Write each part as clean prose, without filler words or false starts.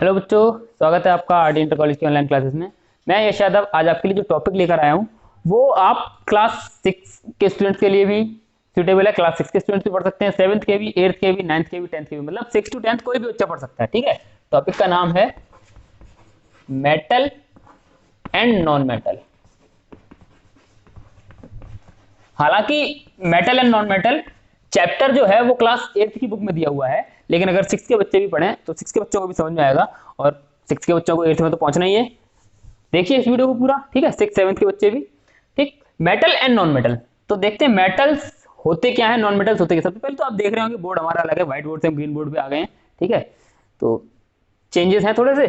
Hello बच्चों, स्वागत है आपका आरडी इंटर कॉलेज की ऑनलाइन क्लासेस में। मैं यश यादव आज आपके लिए जो टॉपिक लेकर आया हूँ वो आप क्लास 6 के स्टूडेंट्स के लिए भी सूटेबल है। क्लास 6 के स्टूडेंट्स भी पढ़ सकते हैं, 7th के भी, 8th के भी, 9th के भी, 10th के भी, मतलब 6 to 10th कोई भी बच्चा पढ़ सकता है। ठीक है, टॉपिक का नाम है मेटल एंड नॉन मेटल। हालांकि metal and non metal chapter जो है वो क्लास 8th की बुक में दिया हुआ है, लेकिन अगर 6 के बच्चे भी पढ़ें तो 6 के बच्चों को भी समझ में आएगा और 6 के बच्चों को 8th में तो पहुंचना ही है। देखिए इस वीडियो को पूरा, ठीक है, 6 7th के बच्चे भी। ठीक, मेटल एंड नॉन मेटल, तो देखते हैं मेटल्स होते क्या है, नॉन मेटल्स होते क्या। सबसे पहले तो आप देख रहे होंगे बोर्ड हमारा अलग है, व्हाइट बोर्ड से हम ग्रीन बोर्ड पे आ गए हैं। ठीक है, तो चेंजेस हैं थोड़े से,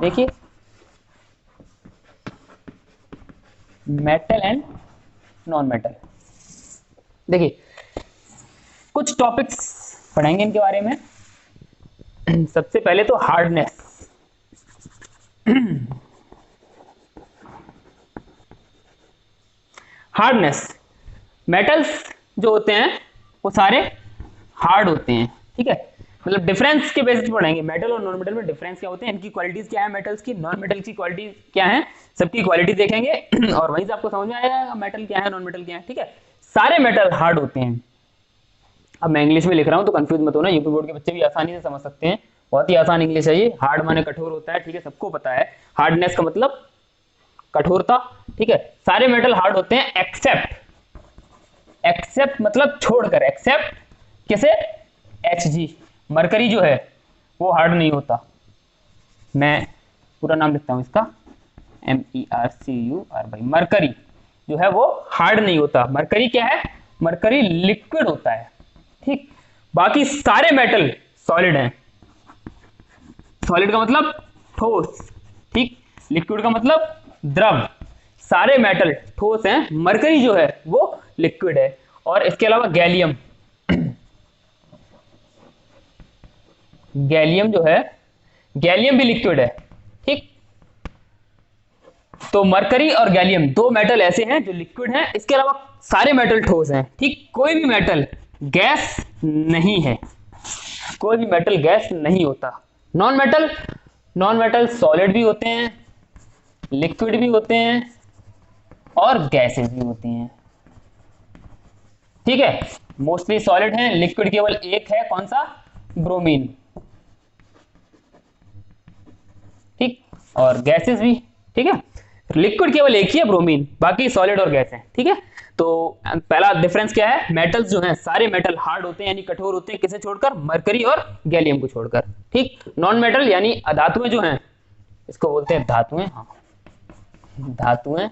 देखिए मेटल एंड नॉन मेटल। देखिए कुछ टॉपिक्स पढ़ेंगे इनके बारे में। सबसे पहले तो हार्डनेस। हार्डनेस, मेटल्स जो होते हैं वो सारे हार्ड होते हैं। ठीक है, मतलब डिफरेंस के बेसिस पे पढ़ेंगे मेटल और नॉन मेटल में डिफरेंस क्या होते हैं, इनकी क्वालिटीज क्या है, मेटल्स की, नॉन मेटल की क्वालिटी क्या है, सबकी क्वालिटी देखेंगे और वहीं से आपको समझ में आएगा मेटल क्या है, नॉन मेटल क्या है। ठीक है, सारे मेटल हार्ड होते हैं। अब मैं इंग्लिश में लिख रहा हूं तो कंफ्यूज मत होना, यूपी बोर्ड के बच्चे भी आसानी से समझ सकते हैं, बहुत ही आसान इंग्लिश है ये। हार्ड माने कठोर होता है, ठीक है, सबको पता है। हार्डनेस का मतलब कठोरता। ठीक है, सारे मेटल हार्ड होते हैं एक्सेप्ट, एक्सेप्ट मतलब छोड़कर, एक्सेप्ट किसे, Hg, मरकरी जो है वो हार्ड नहीं होता। मैं पूरा नाम लिखता हूं इसका, MERCUR, मरकरी जो है वो हार्ड नहीं होता। मरकरी क्या है, मरकरी लिक्विड होता है। ठीक, बाकी सारे मेटल सॉलिड हैं। सॉलिड का मतलब ठोस, ठीक, लिक्विड का मतलब द्रव। सारे मेटल ठोस हैं, मरकरी जो है वो लिक्विड है। और इसके अलावा गैलियम, गैलियम जो है, गैलियम भी लिक्विड है। ठीक, तो मरकरी और गैलियम दो मेटल ऐसे हैं जो लिक्विड हैं। इसके अलावा सारे मेटल ठोस हैं। ठीक, कोई भी मेटल गैस नहीं है, कोई भी मेटल गैस नहीं होता। Non metal, non metal solid भी होते हैं, लिक्विड भी होते हैं और गैसेस भी होती हैं। ठीक है, मोस्टली सॉलिड हैं, लिक्विड केवल एक है, कौन सा, ब्रोमीन। ठीक, और गैसेस भी। ठीक है, लिक्विड केवल एक ही है, ब्रोमीन, बाकी सॉलिड और गैस है। ठीक है, तो पहला डिफरेंस क्या है, मेटल्स जो हैं सारे मेटल हार्ड होते हैं यानी कठोर होते हैं, किसे छोड़कर, मरकरी और गैलियम को छोड़कर। ठीक, नॉन मेटल यानी अधातुएं जो हैं, इसको बोलते हैं धातुएं। हाँ, धातुएं,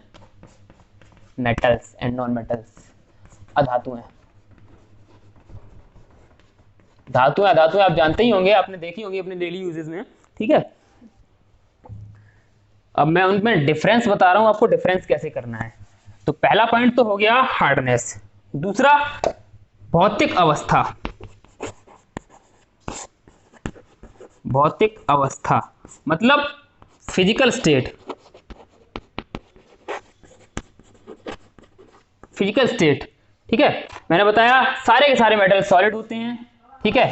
मेटल्स एंड नॉन मेटल्स, अधातुएं। धातुएं, अधातुएं आप जानते ही होंगे, आपने देखी होंगी अपने डेली यूजेस में। ठीक है, अब मैं उनमें डिफरेंस बता रहा हूं आपको, डिफरेंस कैसे करना है। तो पहला पॉइंट तो हो गया हार्डनेस। दूसरा भौतिक अवस्था, भौतिक अवस्था मतलब फिजिकल स्टेट, फिजिकल स्टेट। ठीक है, मैंने बताया सारे के सारे मेटल सॉलिड होते हैं। ठीक है,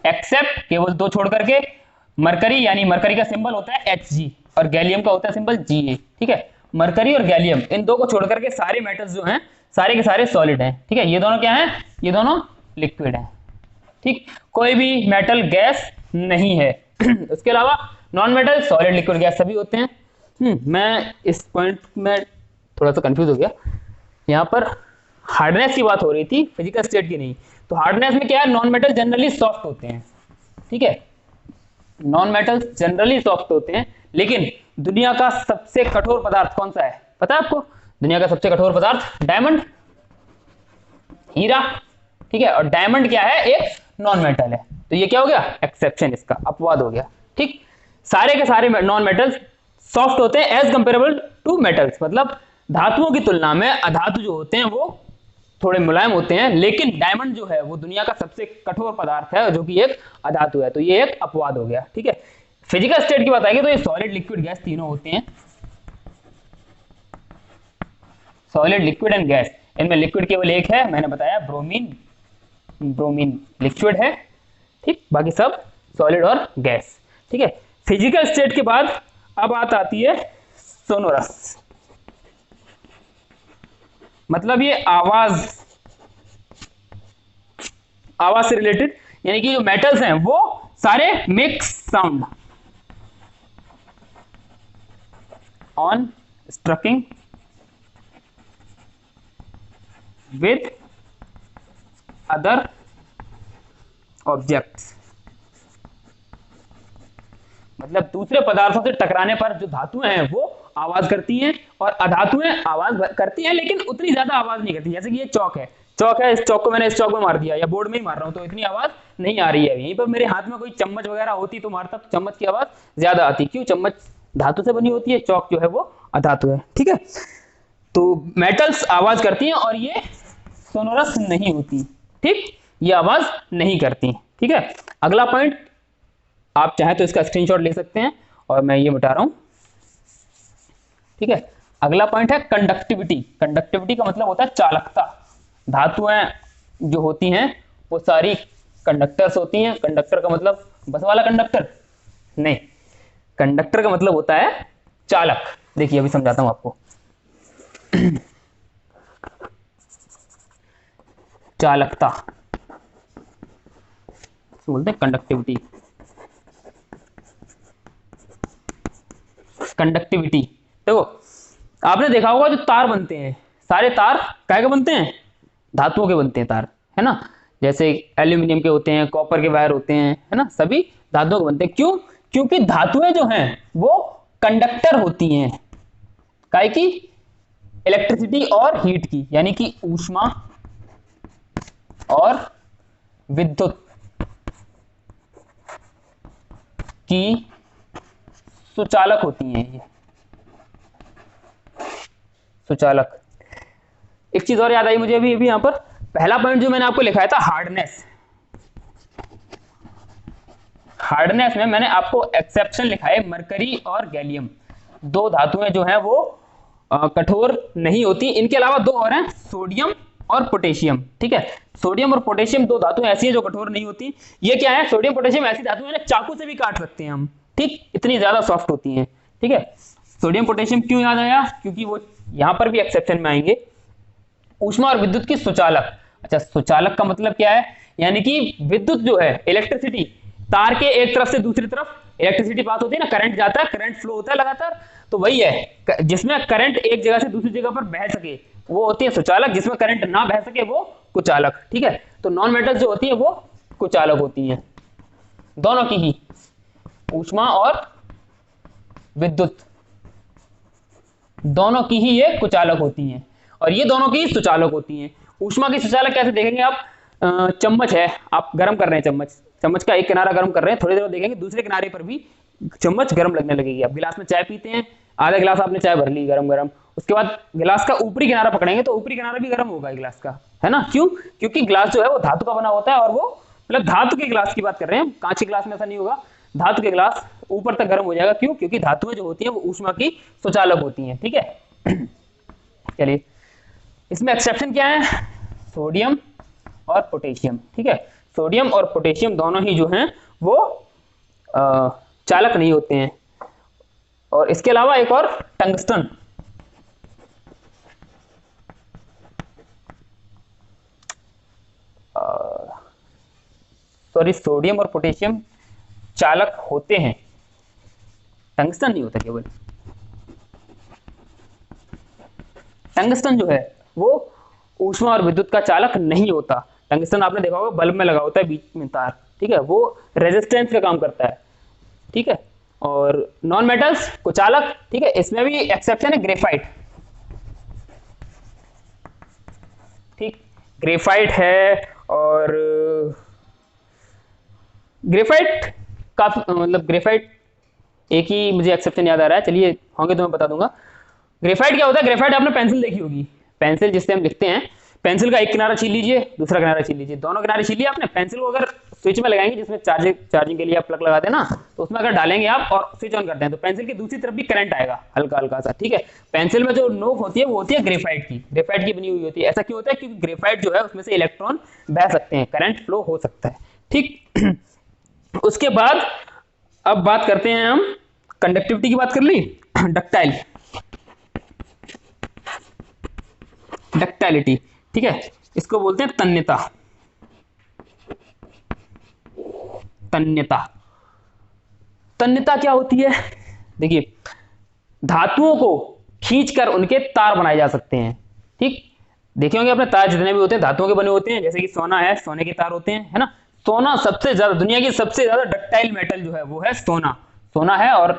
एक्सेप्ट केवल दो छोड़ करके, मरकरी यानी मरकरी का सिंबल होता है Hg और गैलियम का होता है सिंबल Ga। ठीक है, मरकरी और गैलियम इन दो को छोड़ करके सारे मेटल्स जो हैं सारे के सारे सॉलिड हैं। ठीक है, ये दोनों क्या हैं, ये दोनों लिक्विड हैं। ठीक, कोई भी मेटल गैस नहीं है। उसके अलावा non metal solid liquid gas सभी होते हैं। मैं इस पॉइंट में थोड़ा सा कंफ्यूज हो गया, यहाँ पर हार्डनेस की बात हो रही थी, फिजिकल स्टेट की नहीं। तो हार्डनेस में क्या है, नॉन मेटल जनरली सॉफ्ट होते हैं। ठीक है, नॉन मेटल जनरली सॉफ्ट होते हैं, लेकिन दुनिया का सबसे कठोर पदार्थ कौन सा है पता है आपको, दुनिया का सबसे कठोर पदार्थ डायमंड, हीरा। ठीक है, और डायमंड क्या है, एक नॉन मेटल है। तो ये क्या हो गया, एक्सेप्शन, इसका अपवाद हो गया। ठीक, सारे के सारे नॉन मेटल्स सॉफ्ट होते हैं एज कंपेरेबल टू मेटल्स, मतलब धातुओं की तुलना में अधातु जो होते हैं वो थोड़े मुलायम होते हैं। लेकिन डायमंड जो है वो दुनिया का सबसे कठोर पदार्थ है जो कि एक अधातु है, तो ये एक अपवाद हो गया। ठीक है, फिजिकल स्टेट की बात आएगी तो ये सॉलिड, लिक्विड, गैस तीनों होते हैं। सॉलिड, लिक्विड एंड गैस, इनमें लिक्विड केवल एक है, मैंने बताया ब्रोमीन, ब्रोमीन लिक्विड है। ठीक, बाकी सब सॉलिड और गैस। ठीक है, फिजिकल स्टेट के बाद अब बात आती है सोनोरस, मतलब ये आवाज से रिलेटेड, यानी कि जो मेटल्स हैं वो सारे make sound on striking with other objects, मतलब दूसरे पदार्थों से टकराने पर जो धातुएं हैं वो आवाज करती हैं और अधातुएं आवाज करती हैं लेकिन उतनी ज्यादा आवाज नहीं करती। जैसे कि ये चौक है, इस चौक को मैंने इस चौक में मार दिया या बोर्ड में ही मार रहा हूं तो इतनी आवाज नहीं आ रही है। यहीं पर मेरे हाथ में कोई चम्मच वगैरह होती तो मारता तो चम्मच की आवाज ज्यादा आती। क्यों? चम्मच धातु से बनी होती है, चौक जो है वो अधातु है। ठीक है, तो मेटल्स आवाज करती हैं और ये सोनोरस नहीं होती। ठीक, ये आवाज नहीं करती। ठीक है, अगला पॉइंट आप चाहें तो इसका स्क्रीनशॉट ले सकते हैं और मैं ये मिटा रहा हूं। ठीक है, अगला पॉइंट है कंडक्टिविटी। कंडक्टिविटी का मतलब होता है चालकता। धातुएं जो होती हैं वो सारी कंडक्टर्स होती हैं। कंडक्टर का मतलब बस वाला कंडक्टर नहीं, कंडक्टर का मतलब होता है चालक। देखिए अभी समझाता हूं आपको। चालकता बोलते हैं कंडक्टिविटी। कंडक्टिविटी देखो, आपने देखा होगा जो तार बनते हैं, सारे तार काय के बनते हैं? धातुओं के बनते हैं तार, है ना। जैसे एल्यूमिनियम के होते हैं, कॉपर के वायर होते हैं, है ना, सभी धातुओं के बनते हैं। क्यों? क्योंकि धातुएं जो हैं वो कंडक्टर होती हैं। काय की? इलेक्ट्रिसिटी और हीट की, यानी कि ऊष्मा और विद्युत की सुचालक होती हैं ये, सुचालक। एक चीज और याद आई मुझे अभी यहां पर, पहला पॉइंट जो मैंने आपको लिखाया था हार्डनेस, हार्डनेस में मैंने आपको एक्सेप्शन लिखा है मरकरी और गैलियम। दो धातुएं जो हैं वो कठोर नहीं होती। इनके अलावा दो और हैं, सोडियम और पोटेशियम। ठीक है, सोडियम और पोटेशियम दो धातुएं ऐसी हैं जो कठोर नहीं होती। ये क्या है? सोडियम पोटेशियम ऐसी धातुएं हैं चाकू से भी काट सकते हैं हम। ठीक, इतनी ज्यादा सॉफ्ट होती हैं। ठीक है, सोडियम पोटेशियम क्यों याद आया? क्योंकि वो यहां पर भी एक्सेप्शन में आएंगे। ऊष्मा और विद्युत की सुचालक। अच्छा, सुचालक का मतलब क्या है? यानी कि विद्युत जो है, इलेक्ट्रिसिटी, तार के एक तरफ से दूसरी तरफ इलेक्ट्रिसिटी पास होती है ना, करंट जाता है, करंट फ्लो होता है लगातार, तो वही है जिसमें करंट एक जगह से दूसरी जगह पर बह सके वो होती है सुचालक। जिसमें करंट ना बह सके वो कुचालक। ठीक है, तो नॉन मेटल्स जो होती है वो कुचालक होती हैं, दोनों की ही, ऊष्मा और विद्युत दोनों की ही ये कुचालक होती हैं और ये दोनों की सुचालक होती हैं। ऊष्मा की सुचालक कैसे देखेंगे आप? चम्मच है, आप गर्म कर रहे हैं, चम्मच का एक किनारा गर्म कर रहे हैं, थोड़ी देर देखेंगे दूसरे किनारे पर भी चम्मच गर्म लगने लगेगी। आप गिलास में चाय पीते हैं, आधा गिलास आपने चाय भर ली गरम गरम, उसके बाद गिलास का ऊपरी किनारा पकड़ेंगे तो ऊपरी किनारा भी गर्म होगा गिलास का, है ना। क्यों? क्योंकि गिलास जो है वो धातु का बना होता है और वो मतलब धातु के गिलास की बात कर रहे हैं, कांच के गिलास में ऐसा नहीं होगा। धातु के गिलास ऊपर तक गर्म हो जाएगा। क्यों? क्योंकि धातुएं जो होती हैं वो ऊष्मा की सुचालक होती हैं। ठीक है, चलिए इसमें एक्सेप्शन क्या है? सोडियम और पोटेशियम। ठीक है, सोडियम और पोटेशियम दोनों ही जो हैं वो चालक नहीं होते हैं। और इसके अलावा एक और टंगस्टन, सॉरी, सोडियम और पोटेशियम चालक होते हैं, टंगस्टन नहीं होता केवल। टंगस्टन जो है वो ऊष्मा और विद्युत का चालक नहीं होता। टंगस्टन आपने देखा होगा बल्ब में लगा होता है बीच में तार। ठीक है, वो रेजिस्टेंस का काम करता है। ठीक है, और नॉन मेटल्स कुचालक। ठीक है, इसमें भी एक्सेप्शन है ग्रेफाइट। ठीक, ग्रेफाइट है और ग्रेफाइट काफी मतलब ग्रेफाइट एक ही मुझे एक्सेप्शन याद आ रहा है, चलिए होंगे तो मैं बता दूंगा। ग्रेफाइट क्या होता है? ग्रेफाइट आपने पेंसिल देखी होगी, पेंसिल जिससे हम लिखते हैं, पेंसिल का एक किनारा छील लीजिए, दूसरा किनारा छील लीजिए, दोनों किनारे छील लिए आपने। पेंसिल को अगर स्विच में लगाएंगे जिसमें चार्जिंग के लिए आप प्लग लगाते हैं ना, तो उसमें अगर डालेंगे आप और स्विच ऑन करते हैं तो पेंसिल की दूसरी तरफ भी करंट आएगा हल्का हल्का सा। ठीक है, पेंसिल में जो नोक होती है वो होती है ग्रेफाइट की, ग्रेफाइट की बनी हुई होती है। ऐसा क्यों होता है? क्योंकि ग्रेफाइट जो है उसमें से इलेक्ट्रॉन बह सकते हैं, करंट फ्लो हो सकता है। ठीक, उसके बाद अब बात करते हैं हम, कंडक्टिविटी की बात कर ली, डक्टाइल, डक्टाइलिटी, ठीक है, इसको बोलते हैं तन्यता, तन्यता। तन्यता क्या होती है? देखिए, धातुओं को खींचकर उनके तार बनाए जा सकते हैं, ठीक। देखे होंगे अपने तार जितने भी होते हैं धातुओं के बने होते हैं, जैसे कि सोना है, सोने के तार होते हैं, है ना। सोना सबसे ज्यादा, दुनिया की सबसे ज्यादा डक्टाइल मेटल जो है वो है सोना, सोना है। और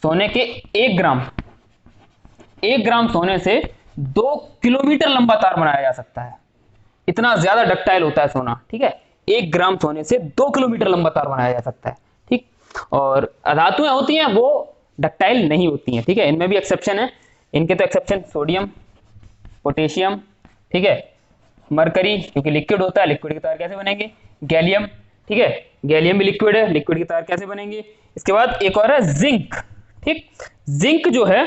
सोने के 1 ग्राम, 1 ग्राम सोने से 2 किलोमीटर लंबा तार बनाया जा सकता है, इतना ज्यादा डक्टाइल होता है सोना, ठीक है। 1 ग्राम सोने से 2 किलोमीटर लंबा तार बनाया जा सकता है, ठीक। और धातुएं होती हैं वो डक्टाइल नहीं होती हैं, ठीक है, इनमें भी एक्सेप्शन है। इनके तो एक्सेप्शन सोडियम, पोटेशियम, ठीक है, मरकरी क्योंकि लिक्विड होता है, लिक्विड के तार कैसे बनेंगे, गैलियम, ठीक है, गैलियम भी लिक्विड है, लिक्विड के तार कैसे बनेंगे। इसके बाद एक और है जिंक, ठीक। जिंक जो है,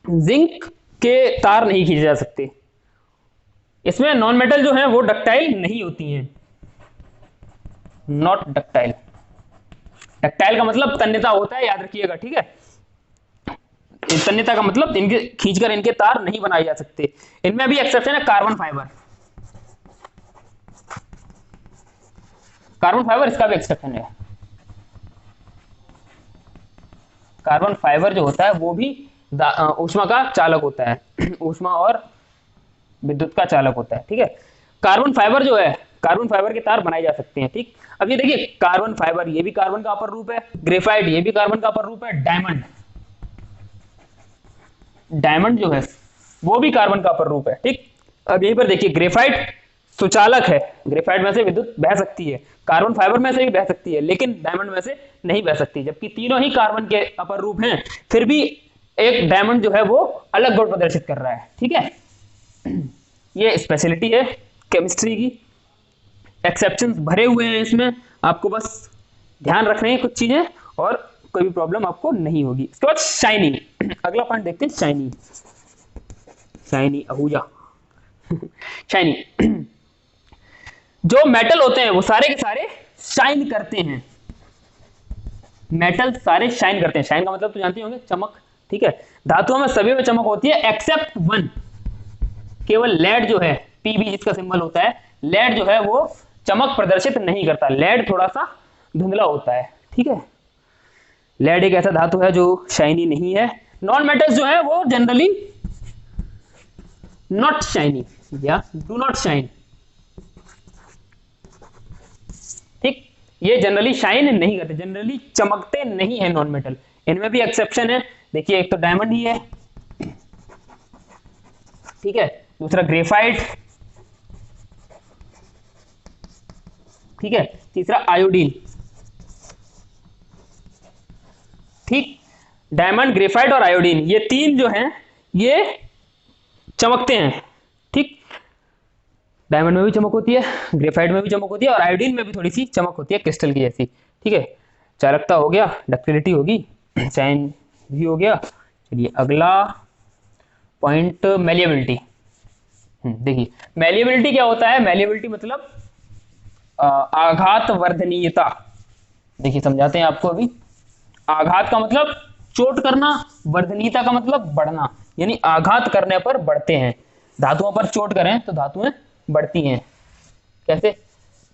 जिंक के तार नहीं खींचे जा सकते, इसमें नॉन मेटल जो है वो डक्टाइल नहीं होती हैं, नॉट डक्टाइल। डक्टाइल का मतलब तन्यता होता है, याद रखिएगा, ठीक है। तन्यता का मतलब इनके खींचकर इनके तार नहीं बनाए जा सकते। इनमें भी एक्सेप्शन है, कार्बन फाइबर, कार्बन फाइबर इसका भी एक्सेप्शन है। कार्बन फाइबर जो होता है वो भी ऊष्मा का चालक होता है, ऊष्मा और विद्युत का चालक होता है, ठीक है। कार्बन फाइबर जो है, कार्बन फाइबर के तार बनाए जा सकते हैं, ठीक। अब ये देखिए, कार्बन फाइबर ये भी कार्बन का अपर रूप है, ग्रेफाइट ये भी कार्बन का अपर रूप है, डायमंड, डायमंड जो है वो भी कार्बन का अपर रूप है, ठीक। अब यहीं पर देखिए, ग्रेफाइट सुचालक है, ग्रेफाइट में से विद्युत बह सकती है, कार्बन फाइबर में से भी बह सकती है, लेकिन डायमंड में से नहीं बह सकती, जबकि तीनों ही कार्बन के अपर रूप हैं, फिर भी एक डायमंड जो है वो अलग गुण प्रदर्शित कर रहा है, ठीक है। ये स्पेशलिटी है केमिस्ट्री की, एक्सेप्शंस भरे हुए हैं इसमें, आपको बस ध्यान रखने हैं कुछ चीजें और कोई भी प्रॉब्लम आपको नहीं होगी। इसके बाद शाइनिंग, अगला पॉइंट देखते हैं, शाइनिंग, शाइनी अहूजा, शाइनिंग। जो मेटल होते हैं वो सारे के सारे शाइन करते हैं, मेटल सारे शाइन करते हैं, शाइन का मतलब तो जानते होंगे, चमक, ठीक है। धातुओं में सभी में चमक होती है एक्सेप्ट वन, केवल लेड जो है, पीबी जिसका सिंबल होता है, लेड जो है वो चमक प्रदर्शित नहीं करता, लेड थोड़ा सा धुंधला होता है, ठीक है। लेड एक ऐसा धातु है जो शाइनी नहीं है। नॉन मेटल्स जो है वो जनरली नॉट शाइनी या डू नॉट शाइन, ठीक, ये जनरली शाइन नहीं करते, जनरली चमकते नहीं है नॉन मेटल। इनमें भी एक्सेप्शन है, देखिए, एक तो डायमंड ही है, ठीक है, दूसरा ग्रेफाइट, ठीक है, तीसरा आयोडीन, ठीक। डायमंड, ग्रेफाइट और आयोडीन, ये तीन जो हैं ये चमकते हैं, ठीक। डायमंड में भी चमक होती है, ग्रेफाइट में भी चमक होती है, और आयोडीन में भी थोड़ी सी चमक होती है क्रिस्टल की जैसी, ठीक है। चालकता हो गया, डक्टिलिटी होगी, शाइन भी हो गया। चलिए अगला पॉइंट, मैलिएबिलिटी। देखिए, मैलिएबिलिटी क्या होता है? मैलिएबिलिटी मतलब आघात वर्धनीयता। देखिए समझाते हैं आपको अभी। आघात का मतलब चोट करना, वर्धनीयता का मतलब बढ़ना, यानी आघात करने पर बढ़ते हैं। धातुओं पर चोट करें तो धातुएं बढ़ती हैं। कैसे?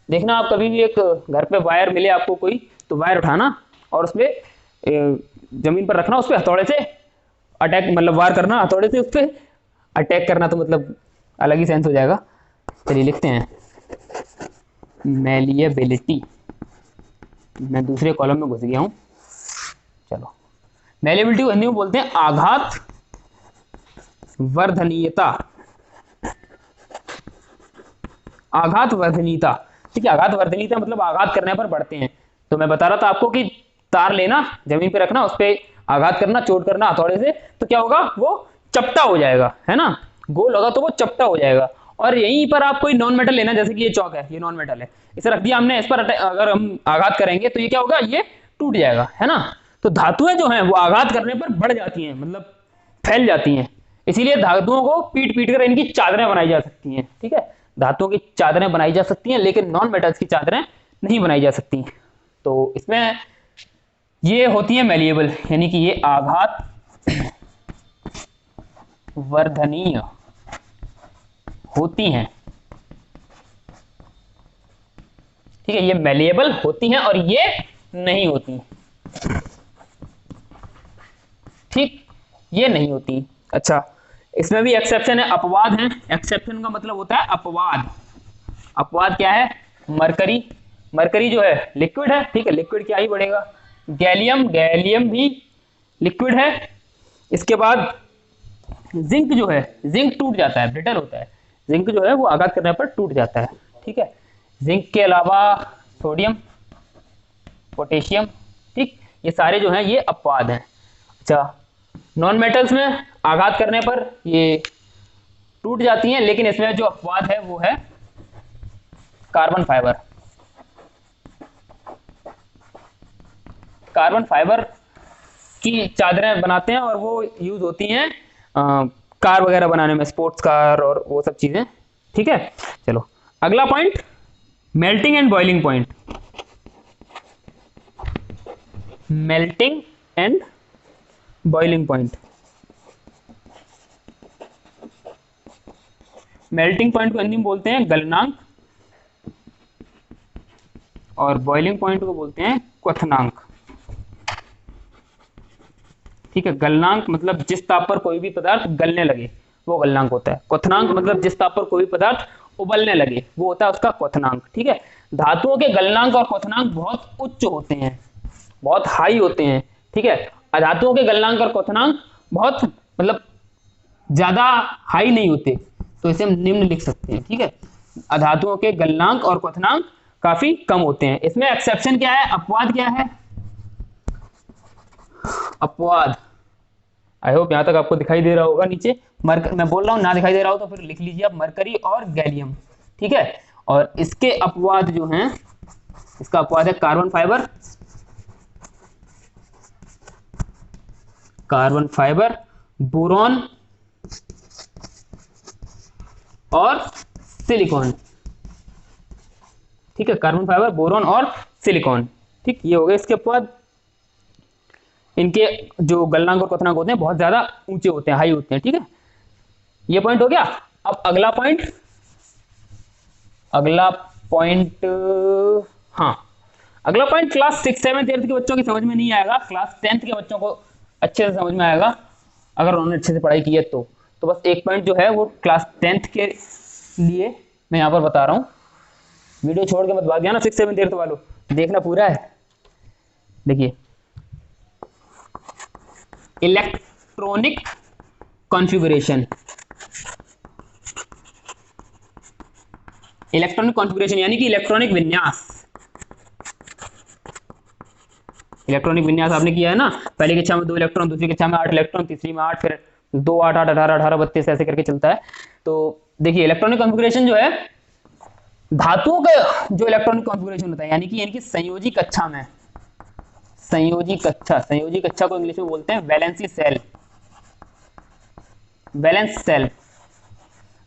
देखना, आप कभी भी एक घर पे वायर मिले आपको कोई, तो वायर उठाना और उसपे जमीन पर रखना, उस पर हथौड़े से अटैक, मतलब वार करना हथौड़े से, उस पर अटैक करना, तो मतलब अलग ही सेंस हो जाएगा। चलिए लिखते हैं मैलिएबिलिटी। मैं दूसरे कॉलम में घुस गया हूं। चलो, मैलिएबिलिटी को हिंदी में बोलते हैं आघात वर्धनीयता। आघात वर्धनीयता, ठीक है। आघात वर्धनीयता मतलब आघात करने पर बढ़ते हैं। तो मैं बता रहा था आपको कि तार लेना, जमीन पे रखना, उस पर आघात करना, चोट करना हथौड़े से, तो क्या होगा? वो चपटा हो जाएगा, है ना। गोल होगा तो वो चपटा हो जाएगा। और यहीं पर आप कोई नॉन मेटल लेना, जैसे कि ये चौक है, ये नॉन मेटल है, इसे रख दिया हमने, इस पर अगर हम आघात करेंगे तो ये क्या होगा? ये टूट जाएगा, है ना। तो धातुएं जो हैं वो आघात करने पर बढ़ जाती हैं, मतलब फैल जाती हैं। इसीलिए धातुओं को पीट पीट कर इनकी चादरें बनाई जा सकती हैं, ठीक है। धातुओं की चादरें बनाई जा सकती हैं, लेकिन नॉन मेटल्स की चादरें नहीं बनाई जा सकती। तो इसमें ये होती है मैलिएबल, यानी कि ये आघात वर्धनीय होती हैं, ठीक है। ये मैलिएबल होती हैं और ये नहीं होती, ठीक, ये नहीं होती। अच्छा, इसमें भी एक्सेप्शन है, अपवाद है। एक्सेप्शन का मतलब होता है अपवाद। अपवाद क्या है? मरकरी, मरकरी जो है लिक्विड है, ठीक है, लिक्विड क्या ही बढ़ेगा। गैलियम, गैलियम भी लिक्विड है। इसके बाद जिंक जो है, जिंक टूट जाता है, ब्रिटल होता है। जिंक जो है वो आघात करने पर टूट जाता है, ठीक है। जिंक के अलावा सोडियम, पोटेशियम, ठीक, ये सारे जो हैं ये अपवाद हैं। अच्छा, नॉन मेटल्स में आघात करने पर ये टूट जाती हैं, लेकिन इसमें जो अपवाद है वो है कार्बन फाइबर। कार्बन फाइबर की चादरें बनाते हैं और वो यूज होती हैं कार वगैरह बनाने में, स्पोर्ट्स कार और वो सब चीजें, ठीक है। चलो अगला point, melting and boiling point. Melting and boiling point. Melting point को हिंदी में बोलते हैं गलनांक और बॉइलिंग पॉइंट को बोलते हैं क्वथनांक, ठीक है। गलनांक मतलब जिस ताप पर कोई भी पदार्थ गलने लगे वो गलनांक होता है। क्वथनांक मतलब जिस ताप पर कोई भी पदार्थ उबलने लगे वो होता है उसका क्वथनांक, ठीक है। धातुओं के गलनांक और क्वथनांक बहुत उच्च होते हैं, बहुत हाई होते हैं, ठीक है। अधातुओं के गलनांक और क्वथनांक बहुत मतलब ज्यादा हाई नहीं होते, तो इसे हम निम्न लिख सकते हैं, ठीक है। अधातुओं के गलनांक और क्वथनांक काफी कम होते हैं। इसमें एक्सेप्शन क्या है? अपवाद क्या है? अपवाद, आई होप यहां तक आपको दिखाई दे रहा होगा। नीचे मैं बोल रहा हूं, ना दिखाई दे रहा हो तो फिर लिख लीजिए आप, मरकरी और गैलियम, ठीक है। और इसके अपवाद जो हैं, इसका अपवाद है carbon fibre, carbon fibre, boron और सिलिकॉन, ठीक है। कार्बन फाइबर, बोरॉन और सिलिकॉन, ठीक, ये हो गए इसके अपवाद। इनके जो गलनांक और क्वथनांक होते हैं बहुत ज्यादा ऊंचे होते हैं, हाई होते हैं, ठीक है। ये पॉइंट हो गया। अब अगला पॉइंट, अगला पॉइंट, हाँ, अगला पॉइंट क्लास 6, 7, 8 के बच्चों की समझ में नहीं आएगा, क्लास 10th के बच्चों को अच्छे से समझ में आएगा अगर उन्होंने अच्छे से पढ़ाई की है तो बस एक पॉइंट जो है वो क्लास 10th के लिए मैं यहाँ पर बता रहा हूँ। वीडियो छोड़ के मत भाग जाना 6, 7, 8 वालों, देखना पूरा है। देखिए, इलेक्ट्रॉनिक कॉन्फ़िगरेशन, इलेक्ट्रॉनिक कॉन्फ़िगरेशन यानी कि इलेक्ट्रॉनिक विन्यास। इलेक्ट्रॉनिक विन्यास आपने किया है ना, पहली कक्षा में 2 इलेक्ट्रॉन, दूसरी कक्षा में 8 इलेक्ट्रॉन, तीसरी में 8, फिर 2, 8, 8, 18, 18, 32 ऐसे करके चलता है। तो देखिए, इलेक्ट्रॉनिक कॉन्फ़िगरेशन जो है धातुओं का जो इलेक्ट्रॉनिक कॉन्फ़िगरेशन होता है, यानी कि संयोजी कक्षा में, संयोजी कक्षा, संयोजी कक्षा को इंग्लिश में बोलते हैं valency shell. Valence shell,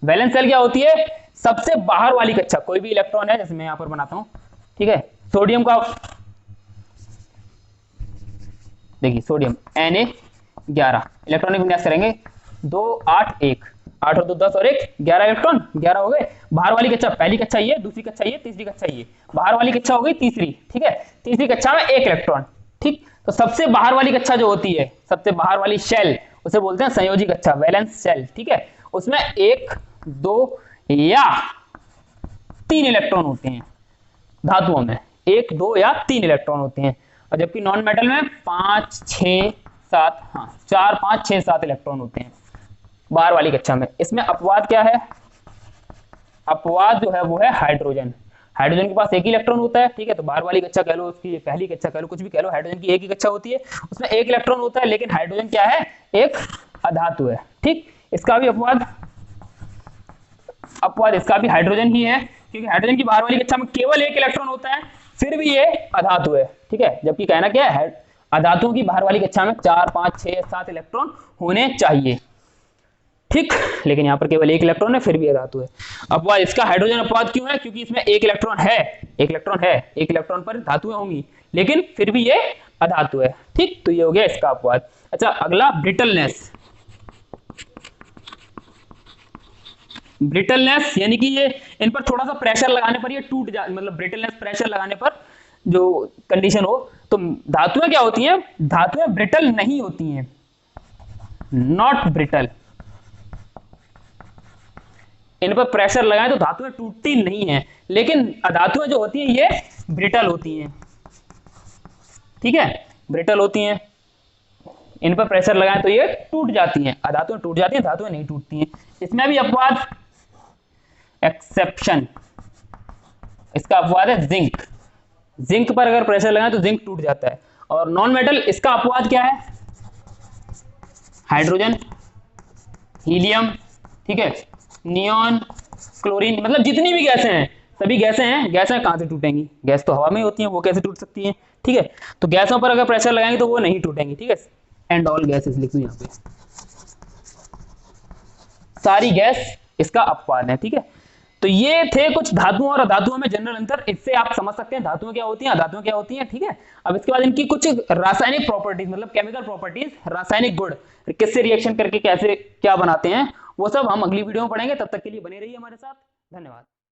valence shell क्या होती है? सबसे बाहर वाली कक्षा, कोई भी इलेक्ट्रॉन है, जैसे मैं यहां पर बनाता हूं, ठीक है। सोडियम का, देखिए सोडियम Na11 इलेक्ट्रॉनिक विन्यास करेंगे, 2, 8, 1, 8 और 2 10 और 1 11 इलेक्ट्रॉन, 11 हो गए। बाहर वाली कक्षा, पहली कक्षा ये, दूसरी कक्षा ये, तीसरी कक्षा ये, बाहर वाली कक्षा हो गई तीसरी, ठीक है। तीसरी कक्षा में 1 इलेक्ट्रॉन, ठीक। तो सबसे बाहर वाली कक्षा जो होती है, सबसे बाहर वाली शेल, उसे बोलते हैं संयोजी कक्षा, वैलेंस शेल, ठीक है। उसमें 1, 2 या 3 इलेक्ट्रॉन होते हैं। धातुओं में 1, 2 या 3 इलेक्ट्रॉन होते हैं, और जबकि नॉन मेटल में 5, 6, 7, हाँ 4, 5, 6, 7 इलेक्ट्रॉन होते हैं बाहर वाली कक्षा में। इसमें अपवाद क्या है? अपवाद जो है वो है हाइड्रोजन। हाइड्रोजन के पास 1 इलेक्ट्रॉन होता है, ठीक है। तो बाहर वाली कक्षा कह लो, उसकी पहली कक्षा कह लो, कुछ भी कह लो, हाइड्रोजन की 1 ही कक्षा होती है, उसमें 1 इलेक्ट्रॉन होता है, लेकिन हाइड्रोजन क्या है? एक अधातु है, ठीक। इसका भी अपवाद, अपवाद इसका भी हाइड्रोजन ही है, क्योंकि हाइड्रोजन की बाहर वाली कक्षा में केवल 1 इलेक्ट्रॉन होता है, फिर भी ये अधातु है, ठीक है। जबकि कहना क्या है? अधातुओं की बाहर वाली कक्षा में 4, 5, 6, 7 इलेक्ट्रॉन होने चाहिए। ठीक, लेकिन यहाँ पर केवल एक इलेक्ट्रॉन है, फिर भी अधातु है। अपवाद, इसका हाइड्रोजन अपवाद क्यों है? क्योंकि इसमें एक इलेक्ट्रॉन है, एक इलेक्ट्रॉन है, एक इलेक्ट्रॉन पर धातुएं होंगी, लेकिन फिर भी ये अधातु है। ठीक, तो ये हो गया इसका अपवाद। अच्छा, अगला ब्रिटलनेस। ब्रिटलनेस यानी कि ये इन पर थोड़ा सा प्रेशर लगाने पर ये टूट जा, मतलब ब्रिटलनेस प्रेशर लगाने पर जो कंडीशन हो, तो धातुएं क्या होती हैं? धातुएं ब्रिटल नहीं होती हैं, नॉट ब्रिटल। इन पर प्रेशर लगाएं तो धातुएं टूटती नहीं है, लेकिन अधातुएं जो होती हैं ये ब्रिटल होती हैं। ठीक है, ब्रिटल होती हैं, इन पर प्रेशर लगाएं तो ये टूट जाती हैं, अधातुएं टूट जाती हैं, धातुएं नहीं टूटती हैं। इसमें भी अपवाद, एक्सेप्शन, इसका अपवाद है जिंक। जिंक पर अगर प्रेशर लगाएं तो जिंक टूट जाता है। और नॉन मेटल, इसका अपवाद क्या है? हाइड्रोजन, हीलियम, ठीक है, नियॉन, क्लोरीन, मतलब जितनी भी गैसें हैं, सभी गैसें हैं। गैसें कहां से टूटेंगी? गैस तो हवा में होती हैं, वो कैसे टूट सकती हैं? ठीक है, तो गैसों पर अगर प्रेशर लगाएंगे तो वो नहीं टूटेंगी। ठीक है, एंड ऑल गैसेस लिख दूं यहाँ पे, सारी गैस इसका अपवाद है। ठीक है, तो ये थे कुछ धातुओं और अधातुओं में जनरल अंतर। इससे आप समझ सकते हैं धातुएं क्या होती हैं, अधातुएं क्या होती हैं। ठीक है, अब इसके बाद इनकी कुछ रासायनिक प्रॉपर्टीज, मतलब केमिकल प्रॉपर्टीज, रासायनिक गुण, किससे रिएक्शन करके कैसे क्या बनाते हैं, वो सब हम अगली वीडियो में पढ़ेंगे। तब तक के लिए बने रहिए हमारे साथ। धन्यवाद।